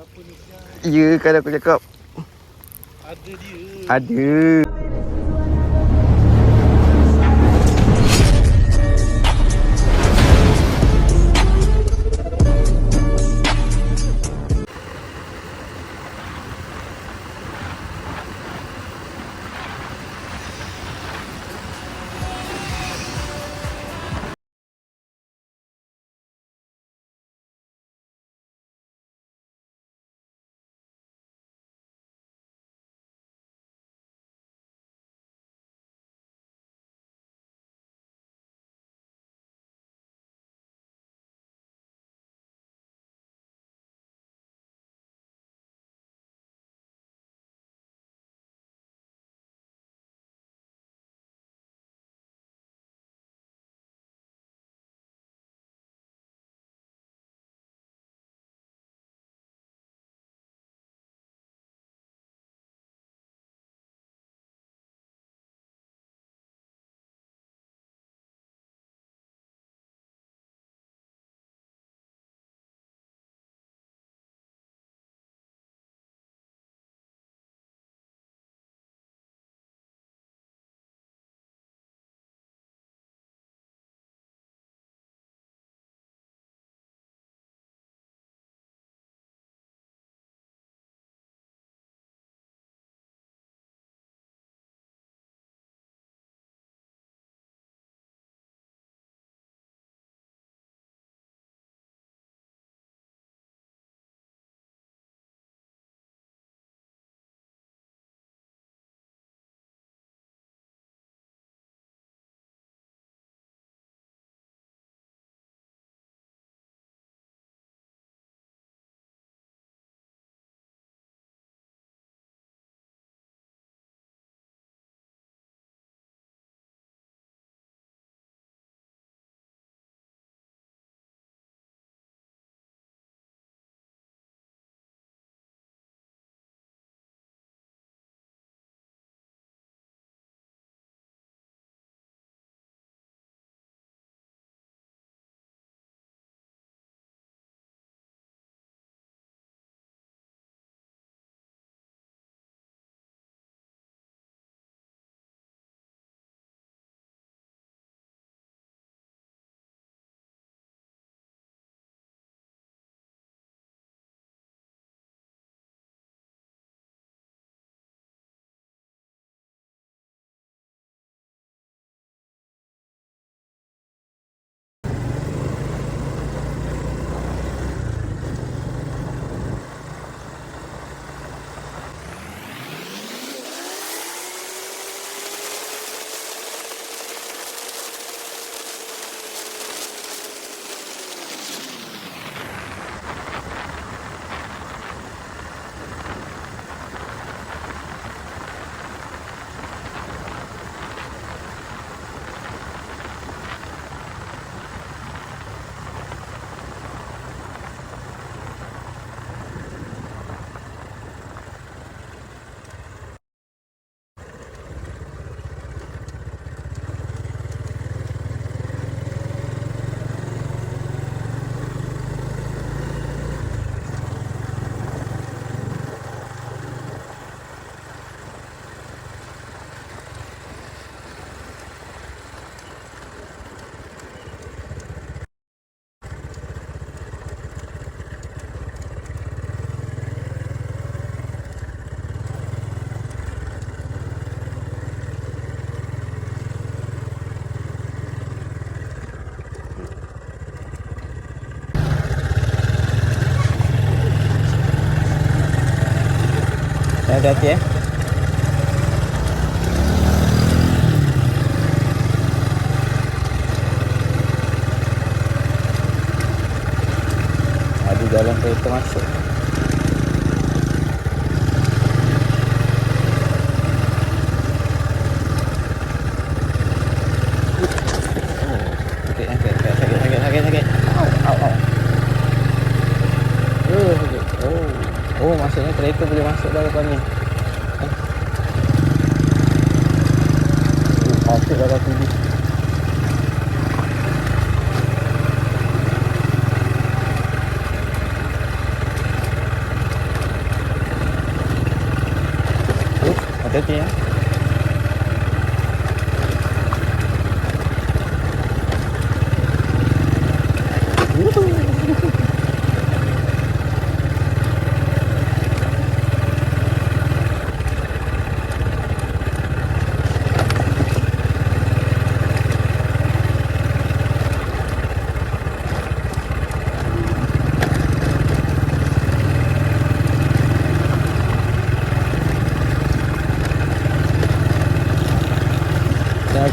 apa ni sial? Ya, kalau aku cakap Ada dia. ada. Hati-hati ya. Ada jalan kereta masuk. Sakit. Oh, maksudnya kereta boleh masuk dah depan ni. Masuk dah kaki ni. Hati-hati ya.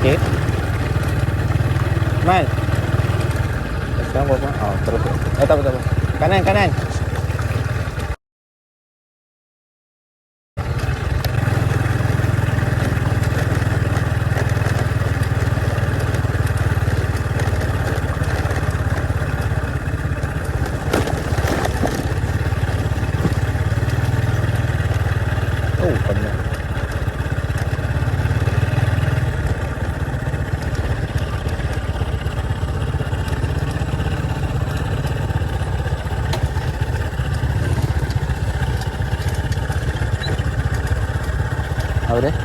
Okey. Mal. Sekarang berapa? Oh, terus. Tak apa, tak apa. Kanan, kanan. Oh, penuh. Apa dia?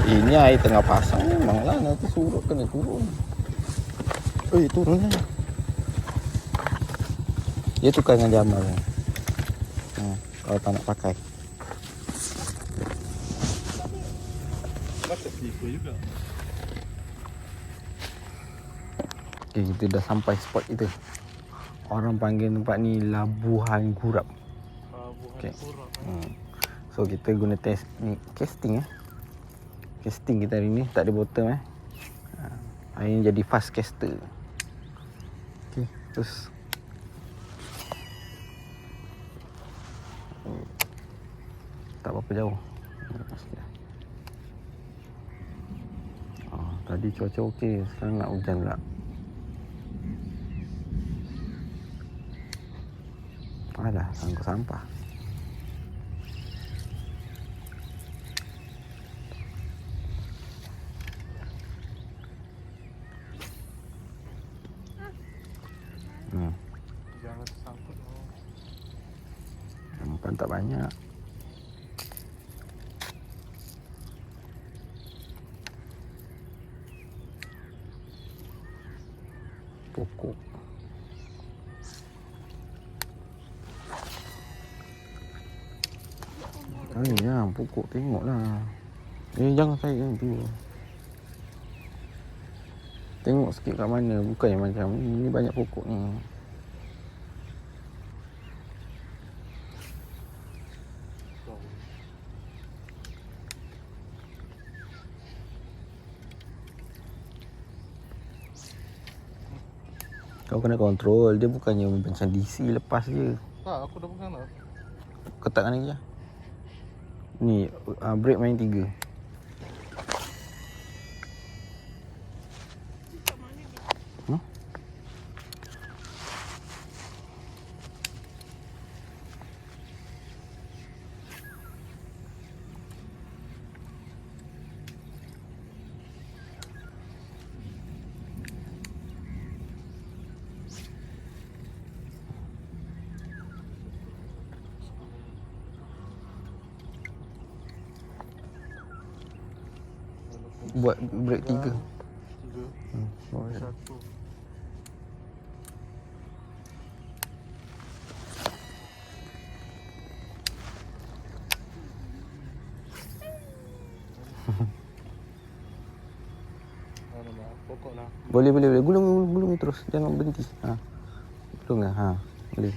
Ini air tengah pasang memanglah nanti surut kena turun. Turun lah. Dia tukar dengan Jamal. Kalau tak nak pakai. Macam slipper juga. Okay, kita dah sampai spot kita. Orang panggil tempat ni Labuhan Gurap. Bukan Okay. kurang. So kita guna test ni casting Casting kita hari ni tak ada bottom Hari ni jadi fast caster. Okay, terus tak berapa jauh. Tadi cuaca okey, sekarang nak hujan pula. Alah, sangkut sampah. Jangan tersangkut. Umpan tak banyak. Pokok. Ya, pokok tengoklah. Jangan saya tu. Tengok sikit kat mana, bukan yang macam ni banyak pokok ni. Kau kena kontrol, dia bukannya macam DC lepas je. Aku dah pegang dah. Ketakkan lagi lah. Ni, brake main 3. Buat brake 3. 3. Boleh. 1. Pokok lah. Boleh. Gulung terus. Jangan berhenti. Gulung lah. Boleh.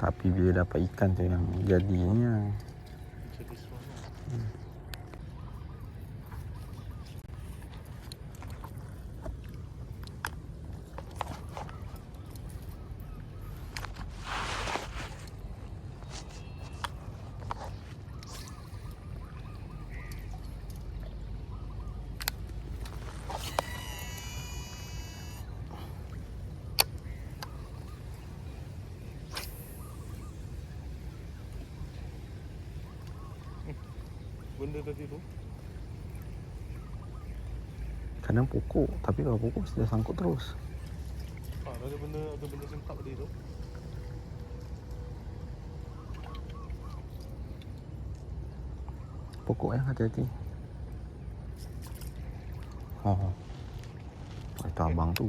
Tapi bila dapat ikan tu yang jadinya. Jadi semua. benda tadi tu? Kadang pokok, tapi kalau pokok sudah sangkut terus. Ada benda sengkap tadi tu. Pokok ya, hati-hati. Oh. Itu abang tu.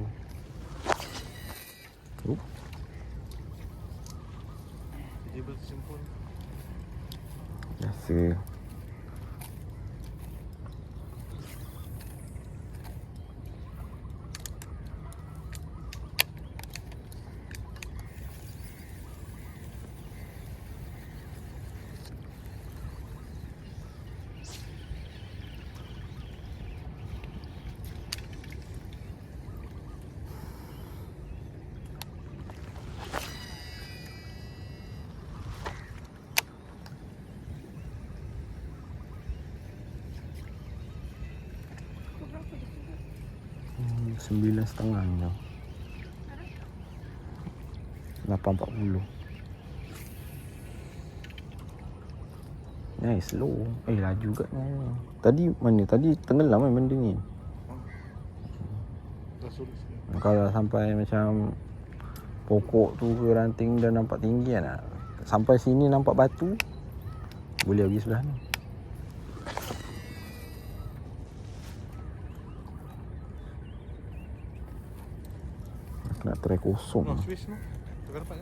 Dia bersimpul. Biasa. Hmm, 9.30 ni tau. 8.40. Nice, slow. Laju kat ni. Tadi mana? Tadi tenggelam kan benda ni. Dah sulit sikit. Kalau sampai macam pokok tu ke ranting dah nampak tinggi kan. Sampai sini nampak batu, boleh pergi sebelah ni. Nak try kosong. Swiss tu. Tekan dapat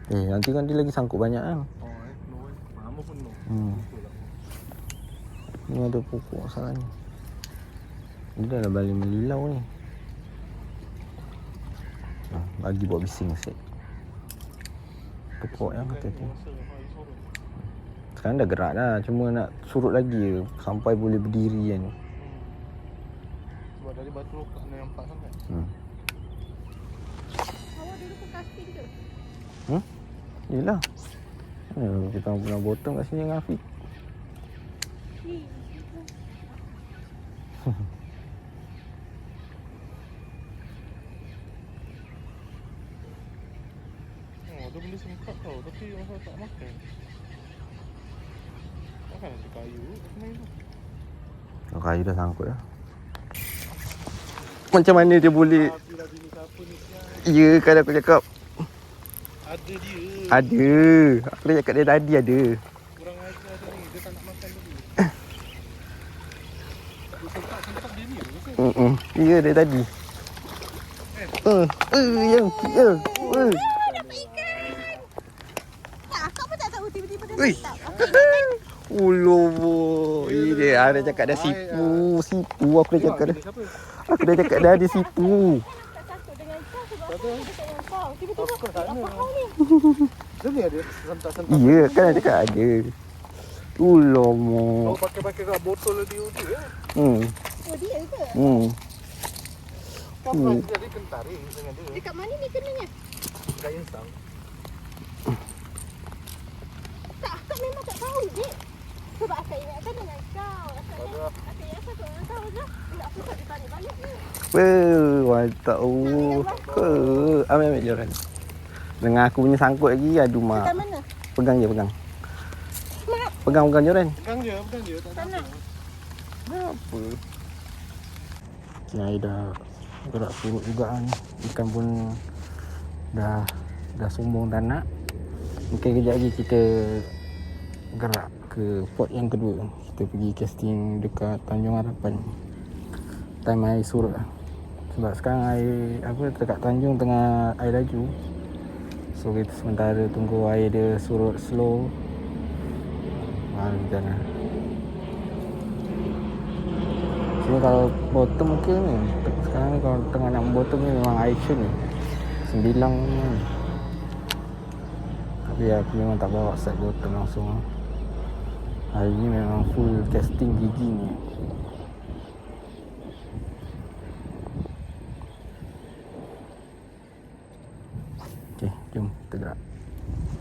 ke? Nanti kan dia lagi sangkut banyak kan. No. Lama pun no. Betul lah. Ni ada pokok salah ni. Dia dah balik melilau ni. Bagi buat bising sikit. Pokok yang hati-hati. Sekarang dah gerak dah. Cuma nak surut lagi je. Sampai boleh berdiri kan. Sebab dari batu lokak ni nampak sangat. Awak dulu pun casting ke? Yelah. Kita pernah bottom kat sini dengan Afiq. Ada benda sengkap tau. Tapi masa tak makan. Takkan ada kayu kat sini tu. Oh, kayu dah sangkut dah. Macam mana dia boleh? Bila bini siapa ni siang? Ya, kan aku cakap. Ada dia. Ada. Aku dah cakap dia tadi ada. Kurang ajar tu ni. Dia tak nak makan tadi. Dia sengkap dia ni rasa. Ya, dia tadi. Ya. Tak, akak pun tak tahu tiba-tiba dia Ui. letak. Uloh. Ini ada cakap dah sipu. Sipu aku dah cakap dah. Siapa? Aku dah cakap dah ada sipu. Tak takut dengan kau sebab aku dekat dengan kau. Tiba-tiba Of course, apa kau ni? Dia ni ada sentak-sentak. Ya, kan dah cakap ada. Uloh mo. Kau pakai kat botol dia tu ya. Oh dia ke? Kau pernah jadi kentaring dengan dia. Dekat mana ni kenanya? Dekat insang. Tak, akak memang tak tahu je. Sebab akak ingatkan dengan kau. Akak ingatkan dengan kau je. Bila aku tak ditanya-tanya ni. Mantap. Ambil jalan. Dengan aku punya sangkut lagi. Aduh mak. Dekat mana? Pegang je, pegang. Mak, Pegang joran. Pegang je. Tak sana. Apa? Okay, air dah gerak surut juga kan. Ikan pun dah sombong dah nak. Mungkin kejap lagi kita gerak ke spot yang kedua. Kita pergi casting dekat Tanjung Harapan. Time air surut lah. Sebab sekarang air dekat Tanjung tengah air laju. So kita sementara tunggu air dia surut slow. Baru kita nak. Sini kalau bottom mungkin ni. Sekarang ni kalau tengah nak bottom ni memang action ni. Sembilang ni. Tapi aku memang tak bawa set bottom langsung. Hari ni memang full casting gigi ni. Okay, jom kita gerak.